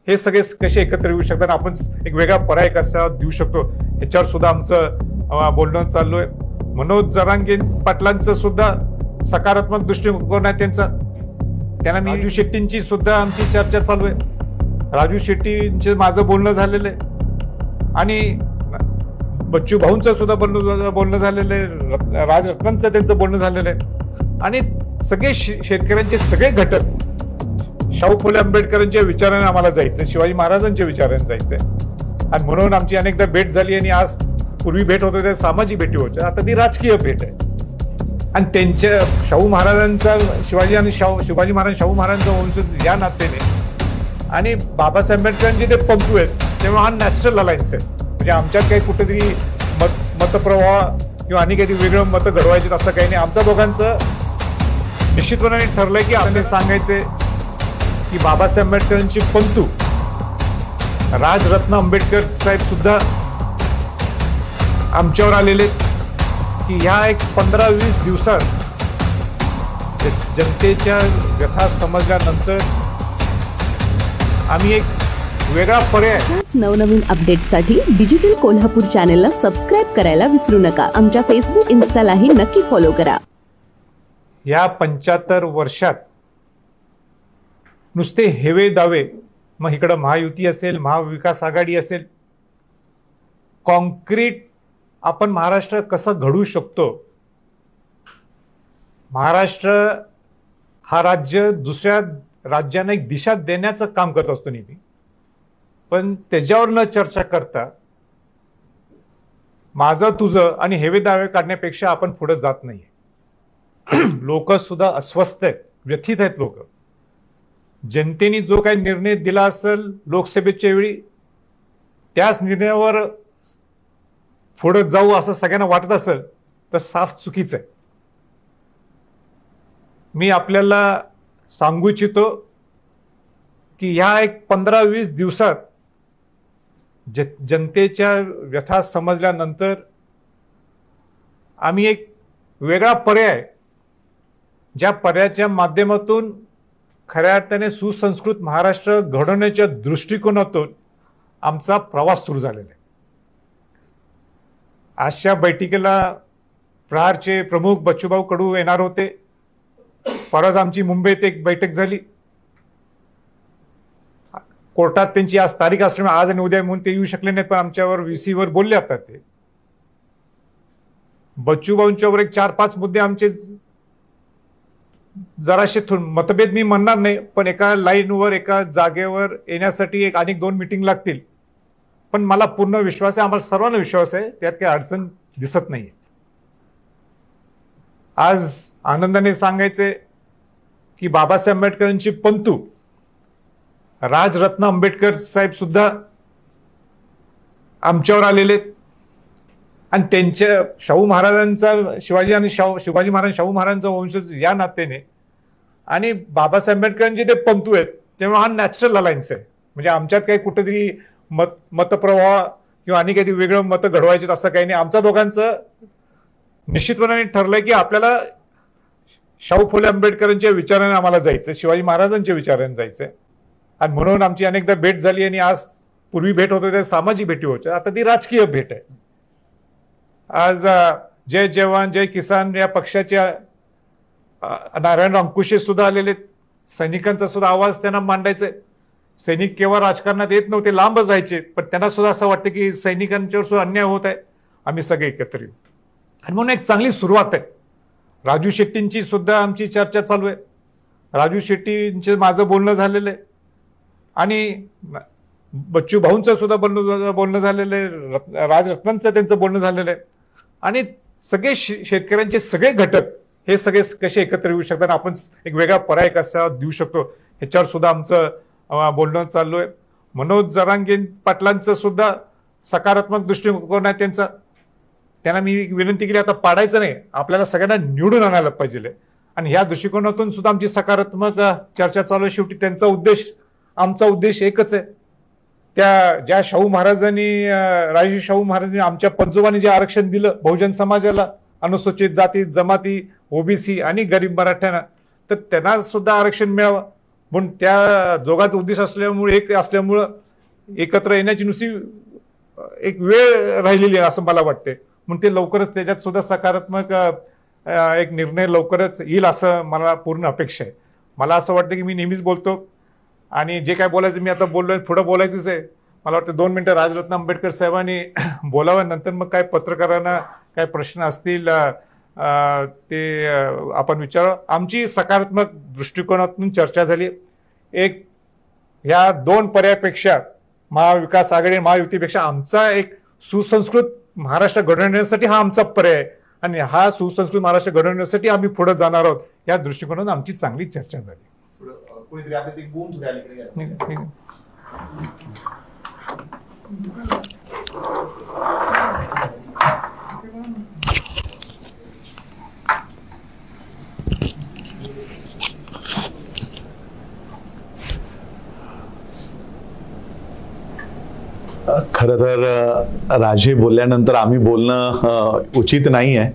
हे सगळे कसे एकत्र येऊ शकतात, आपण एक वेगळा पर्याय कसा देऊ शकतो ह्याच्यावर सुद्धा आमचं बोलणं चालू आहे. मनोज जरांगे पाटलांचं सुद्धा सकारात्मक दृष्टिकोन आहे त्यांना मी राजू शेट्टींची सुद्धा आमची चर्चा चालू आहे. राजू शेट्टींचे माझं बोलणं झालेलं आहे आणि बच्चू भाऊंचं सुद्धा बोलणं झालेलं आहे, राजरत्नांचं त्यांचं बोलणं झालेलं आहे आणि सगळे शेतकऱ्यांचे सगळे घटक शाहू फुले आंबेडकरांच्या विचाराने आम्हाला जायचं, शिवाजी महाराजांच्या विचाराने जायचंय आणि म्हणून आमची अनेकदा भेट झाली आणि आज पूर्वी भेट होते त्या सामाजिक भेटी होत्या, आता ती राजकीय भेट आहे आणि त्यांच्या शाहू महाराजांचा शिवाजी महाराज शाहू महाराजांचा वंशज या नात्याने आणि बाबासाहेब आंबेडकरांचे ते पंतू आहेत तेव्हा हा नॅचरल अलायन्स आहे. म्हणजे आमच्यात काही कुठेतरी मतप्रवाह किंवा आणि काही वेगळं मतं घडवायचे असं काही नाही. आमच्या दोघांचं निश्चितपणे ठरलंय की आपल्याला सांगायचंय की बाबासाहेब आंबेडकरांची पंतू राजरत्न आंबेडकर साहेब सुद्धा आमच्यावर आलेले की ह्या एक 15-20 दिवसात जनतेच्या व्यथा समजल्यानंतर आम्ही एक वेगळा पर्याय. नवनवीन अपडेटसाठी डिजिटल कोल्हापूर चॅनेलला सबस्क्राईब करायला विसरू नका. आमच्या फेसबुक इन्स्टालाही नक्की फॉलो करा. या 75 वर्षात नुसते हेवे दावे, मग इकडं महायुती असेल, महाविकास आघाडी असेल, कॉन्क्रीट आपण महाराष्ट्र कसं घडवू शकतो, महाराष्ट्र हा राज्य दुसऱ्या राज्यांना एक दिशा देण्याचं काम करत असतो नेहमी, पण त्याच्यावर न चर्चा करता माझं तुझं आणि हेवे दावे काढण्यापेक्षा आपण पुढे जात नाहीये. लोक सुद्धा अस्वस्थ आहेत, व्यथित आहेत लोक. जनतेने जो काही निर्णय दिला असेल लोकसभेच्या वेळी त्याच निर्णयावर पुढे जाऊ असं सगळ्यांना वाटत असेल तर साफ चुकीचं आहे. मी आपल्याला सांगू इच्छितो की ह्या एक 15-20 दिवसात जनतेच्या व्यथा समजल्यानंतर आम्ही एक वेगळा पर्याय, ज्या पर्यायाच्या माध्यमातून खऱ्या अर्थाने सुसंस्कृत महाराष्ट्र घडवण्याच्या दृष्टिकोनातून आमचा प्रवास सुरू झालेला आहे. आजच्या बैठकीला प्रहारचे प्रमुख बच्चूभाऊ कडू येणार होते. परत आमची मुंबईत एक बैठक झाली. कोर्टात त्यांची आज तारीख असल्यामुळे आज आणि उद्या म्हणून ते येऊ शकले नाहीत, पण आमच्यावर VC वर बोलले आता. ते बच्चूभाऊंच्यावर एक 4-5 मुद्दे आमचे जराशे मतभेद मी म्हणणार नाही, पण एका लाईनवर एका जागेवर येण्यासाठी एक आणि 2 मीटिंग लागतील. पण मला पूर्ण विश्वास आहे, आम्हाला सर्वांना विश्वास आहे, त्यात काही अडचण दिसत नाहीये. आज आनंदाने सांगायचे की बाबासाहेब आंबेडकरांची पंतू राजरत्न आंबेडकर साहेब सुद्धा आमच्यावर आलेले आणि त्यांच्या शाहू महाराजांचा शिवाजी महाराज शाहू महाराजांचा वंशज या नात्याने आणि बाबासाहेब आंबेडकरांचे ते पंतू आहेत तेव्हा हा नॅचरल अलायन्स आहे. म्हणजे आमच्यात काही कुठेतरी मतप्रवाह किंवा आणि काही वेगळं मतं घडवायचे असं काही नाही. आमच्या दोघांचं निश्चितपणे ठरलंय की आपल्याला शाहू फुले आंबेडकरांच्या विचाराने आम्हाला जायचं, शिवाजी महाराजांच्या विचाराने जायचंय आणि म्हणून आमची अनेकदा भेट झाली आणि आज पूर्वी भेट होते त्या सामाजिक भेटी होत्या, आता ती राजकीय भेट आहे. आज जय जवान जय किसान या पक्षाच्या नारायण अंकुशे सुद्धा आलेले. सैनिकांचा सुद्धा आवाज त्यांना मांडायचा. सैनिक केव्हा राजकारणात येत नव्हते, लांबच राहायचे, पण त्यांना सुद्धा असं वाटतं की सैनिकांच्यावर सुद्धा अन्याय होत आहे, आम्ही सगळे एकत्र येऊ आणि म्हणून एक चांगली सुरुवात आहे. राजू शेट्टींची सुद्धा आमची चर्चा चालू आहे. राजू शेट्टींचे माझं बोलणं झालेलं आहे आणि बच्चू भाऊंचं सुद्धा बोलणं झालेलं आहे, राजरत्नांचं त्यांचं बोलणं झालेलं आहे आणि सगळे शेतकऱ्यांचे सगळे घटक हे सगळे कसे एकत्र येऊ शकतात, आपण एक वेगळा पर्याय कसा देऊ शकतो ह्याच्यावर सुद्धा आमचं बोलणं चालू आहे. मनोज जरांगे पाटलांचं सुद्धा सकारात्मक दृष्टिकोन आहे त्यांना मी विनंती केली आता पाडायचं नाही, आपल्याला सगळ्यांना निवडून आणायला पाहिजे आणि ह्या दृष्टिकोनातून सुद्धा आमची सकारात्मक चर्चा चालू आहे. शेवटी त्यांचा उद्देश आमचा उद्देश एकच आहे. त्या ज्या शाहू महाराजांनी राजर्षी शाहू महाराजांनी आमच्या पंजोबांनी जे आरक्षण दिलं बहुजन समाजाला, अनुसूचित जाती जमाती OBC आणि गरीब मराठ्यांना, तर त्यांना सुद्धा आरक्षण मिळावं म्हणून त्या दोघांचं उद्देश असल्यामुळे एक असल्यामुळं एकत्र येण्याची नुसती एक वेळ राहिलेली आहे असं मला वाटते. म्हणून ते लवकरच त्याच्यात सुद्धा सकारात्मक एक निर्णय लवकरच येईल असं मला पूर्ण अपेक्षा आहे. मला असं वाटतं की मी नेहमीच बोलतो आणि जे काय बोलायचं मी आता बोललोय, पुढं बोलायचंच आहे. मला वाटतं 2 मिनिटं राजरत्न आंबेडकर साहेबांनी बोलावं, नंतर मग काय पत्रकारांना काय प्रश्न असतील ते आपण विचारावं. आमची सकारात्मक दृष्टिकोनातून चर्चा झाली. एक ह्या 2 पर्यायापेक्षा महाविकास आघाडी महायुतीपेक्षा आमचा एक सुसंस्कृत महाराष्ट्र घडवण्यासाठी हा आमचा पर्याय आहे आणि हा सुसंस्कृत महाराष्ट्र घडवण्यासाठी आम्ही पुढे जाणार आहोत. या दृष्टिकोनातून आमची चांगली चर्चा झाली. खरं तर राजे बोलल्यानंतर आम्ही बोलणं उचित नाही आहे,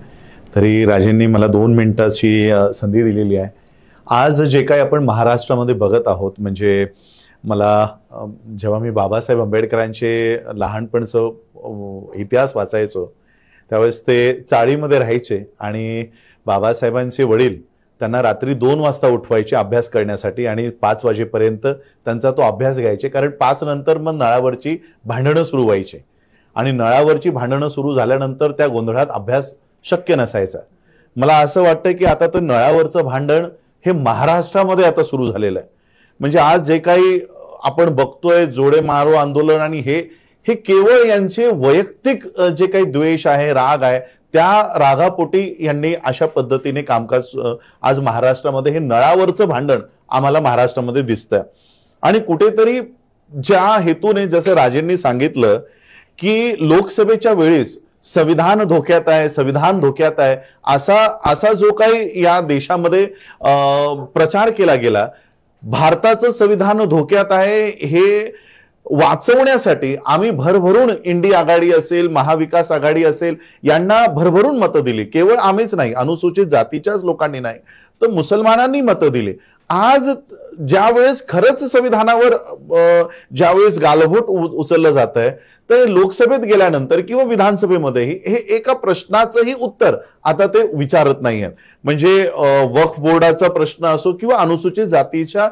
तरी राजेंनी मला 2 मिनिटाची संधी दिलेली आहे. आज जे काही आपण महाराष्ट्रामध्ये बघत आहोत, म्हणजे मला जेव्हा मी बाबासाहेब आंबेडकरांचे लहानपणचं इतिहास वाचायचो त्यावेळेस ते चाळीमध्ये राहायचे आणि बाबासाहेबांचे वडील त्यांना रात्री 2 वाजता उठवायचे अभ्यास करण्यासाठी आणि 5 वाजेपर्यंत त्यांचा तो अभ्यास घ्यायचे, कारण 5 नंतर मग नळावरची भांडणं सुरू व्हायची आणि नळावरची भांडणं सुरू झाल्यानंतर त्या गोंधळात अभ्यास शक्य नसायचा. मला असं वाटतं की आता तो नळावरचं भांडण हे महाराष्ट्रामध्ये आता सुरू झालेलं आहे. म्हणजे आज जे काही आपण बघतोय जोडे मारो आंदोलन आणि हे केवळ यांचे वैयक्तिक जे काही द्वेष आहे, राग आहे, त्या रागापोटी यांनी अशा पद्धतीने कामकाज आज महाराष्ट्रामध्ये हे नळावरचं भांडण आम्हाला महाराष्ट्रामध्ये दिसतंय. आणि कुठेतरी ज्या हेतूने जसं राजेंनी सांगितलं की लोकसभेच्या वेळेस संविधान धोक्यात आहे, संविधान धोक्यात आहे, असा जो काही या देशामध्ये प्रचार केला गेला, भारताचं संविधान धोक्यात आहे हे वाचवण्यासाठी आम्ही भरभरून इंडिया आघाडी असेल, महाविकास आघाडी असेल, यांना भरभरून मतं दिली. केवळ आम्हीच नाही, अनुसूचित जातीच्याच लोकांनी नाही तर मुसलमानांनी मतं दिली. आज ज्यावेळेस खरंच संविधानावर ज्यावेळेस गालबोट उचललं जात आहे तर लोकसभेत गेल्यानंतर किंवा विधानसभेमध्येही हे एका प्रश्नाचंही उत्तर आता ते विचारत नाहीये. म्हणजे वक्फ बोर्डाचा प्रश्न असो किंवा अनुसूचित जातीच्या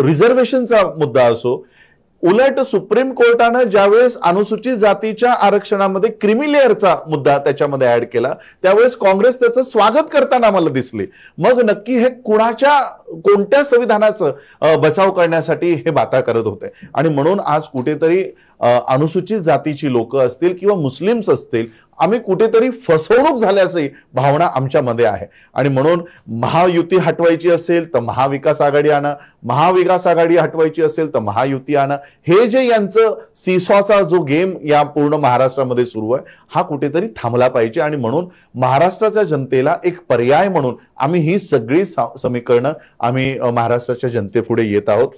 रिझर्वेशनचा मुद्दा असो, उलट सुप्रीम कोर्टानं ज्यावेळेस अनुसूचित जातीच्या आरक्षणामध्ये क्रिमी लेअरचा मुद्दा त्याच्यामध्ये ऍड केला त्यावेळेस काँग्रेस त्याचं स्वागत करताना मला दिसली. मग नक्की हे कोणत्या संविधानाचं बचाव करण्यासाठी हे बाता करत होते. आणि म्हणून आज कुठेतरी अनुसूचित जातीची लोक असतील किंवा मुस्लिम्स असतील, आम्ही कुठेतरी फसवणूक झाल्याची भावना आमच्यामध्ये आहे. आणि म्हणून महायुती हटवायची असेल तर महाविकास आघाडी आणा, महाविकास आघाडी हटवायची असेल तर महायुती आणा, हे जे यांचं सीसॉचा जो गेम या पूर्ण महाराष्ट्रामध्ये सुरू आहे हा कुठेतरी थांबला पाहिजे. आणि म्हणून महाराष्ट्राच्या जनतेला एक पर्याय म्हणून आम्ही ही सगळी समीकरणं आम्ही महाराष्ट्राच्या जनतेपुढे येत आहोत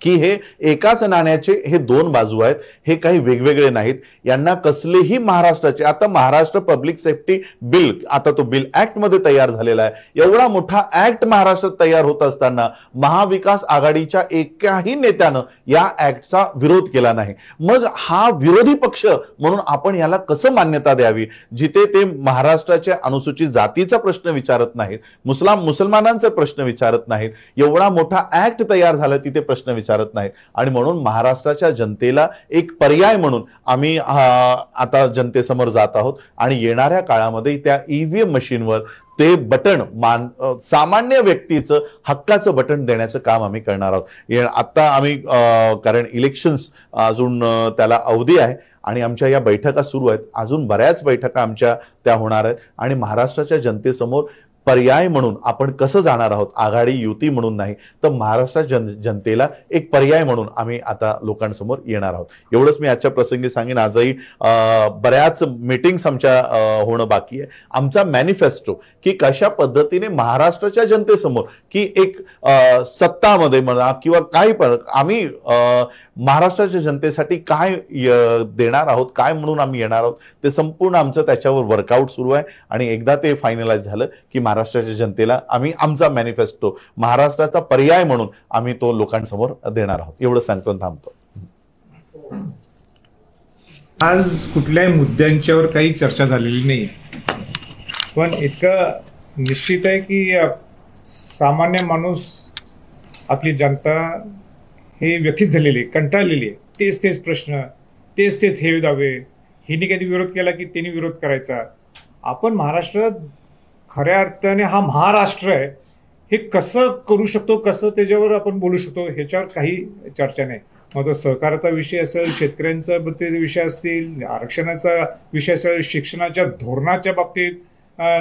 की हे एकाच नाण्याचे हे 2 बाजू आहेत, हे काही वेगवेगळे नाहीत. यांना कसलेही महाराष्ट्राचे, आता महाराष्ट्र पब्लिक सेफ्टी बिल, आता तो बिल ऍक्ट मध्ये तयार झालेला आहे. एवढा मोठा ऍक्ट महाराष्ट्रात तयार होत असताना महाविकास आघाडीच्या एकाही नेत्यानं या ऍक्टचा विरोध केला नाही. मग हा विरोधी पक्ष म्हणून आपण याला कसं मान्यता द्यावी, जिथे ते महाराष्ट्राच्या अनुसूचित जातीचा प्रश्न विचारत नाहीत, मुसलमानांचा प्रश्न विचारत नाहीत, एवढा मोठा ऍक्ट तयार झाला तिथे प्रश्न विचारत नाहीत. आणि म्हणून महाराष्ट्राच्या जनतेला एक पर्याय म्हणून आम्ही आता जनतेसमोर जात आहोत आणि येणाऱ्या काळामध्ये त्या ईव्हीएम मशीनवर ते बटन सामान्य व्यक्तीचं हक्काचं बटन देण्याचं काम आम्ही करणार आहोत. आता आम्ही कारण इलेक्शन्स अजून त्याला अवधी आहे आणि आमच्या या बैठका सुरू आहेत, अजून बऱ्याच बैठका आमच्या त्या होणार आहेत आणि महाराष्ट्राच्या जनतेसमोर पर्याय म्हणून आपण कसं जाणार आहोत, आघाडी युती म्हणून नाही तर महाराष्ट्राच्या जनतेला एक पर्याय म्हणून आम्ही आता लोकांसमोर येणार आहोत. एवढंच मी आजच्या प्रसंगी सांगेन. आजही बऱ्याच मीटिंग्स आमच्या होणं बाकी आहे. आमचा मॅनिफेस्टो की कशा पद्धतीने महाराष्ट्राच्या जनतेसमोर की एक सत्तामध्ये म्हणा किंवा काही पण आम्ही महाराष्ट्राच्या जनतेसाठी काय देणार आहोत, काय म्हणून आम्ही येणार आहोत, ते संपूर्ण आमचं त्याच्यावर वर्कआउट सुरू आहे. आणि एकदा ते फायनलाइज झालं की महाराष्ट्राच्या जनतेला आम्ही आमचा मॅनिफेस्टो, महाराष्ट्राचा पर्याय म्हणून आम्ही तो लोकांसमोर देणार आहोत. एवढं सांगतो आणि थांबतो. आज कुठल्याही मुद्द्यांच्यावर काही चर्चा झालेली नाही, पण इतकं निश्चित आहे की सामान्य माणूस, आपली जनता हे व्यथित झालेली आहे, कंटाळलेली आहे. तेच प्रश्न, तेच हे दावे. हिने कधी विरोध केला की त्यांनी विरोध करायचा. आपण महाराष्ट्र खऱ्या अर्थाने हा महाराष्ट्र आहे, हे कसं करू शकतो, कसं त्याच्यावर आपण बोलू शकतो, ह्याच्यावर काही चर्चा नाही. मग तो सहकाराचा विषय असेल, शेतकऱ्यांचा विषय असतील, आरक्षणाचा विषय असेल, शिक्षणाच्या धोरणाच्या बाबतीत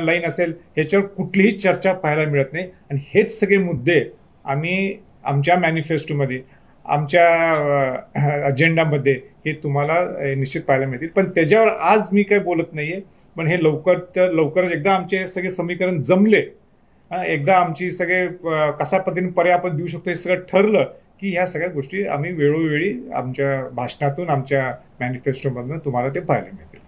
लाईन असेल, ह्याच्यावर कुठलीही चर्चा पाहायला मिळत नाही. आणि हेच सगळे मुद्दे आम्ही आमच्या मॅनिफेस्टोमध्ये, आमच्या अजेंडामध्ये हे तुम्हाला निश्चित पाहायला मिळतील. पण त्याच्यावर आज मी काही बोलत नाहीये. पण हे लवकरच एकदा आमचे सगळे समीकरण जमले, एकदा आमची सगळे कशा पद्धतीने पर्याय आपण देऊ शकतो हे सगळं ठरलं की ह्या सगळ्या गोष्टी आम्ही वेळोवेळी आमच्या भाषणातून, आमच्या मॅनिफेस्टोमधून तुम्हाला ते पाहायला मिळतील.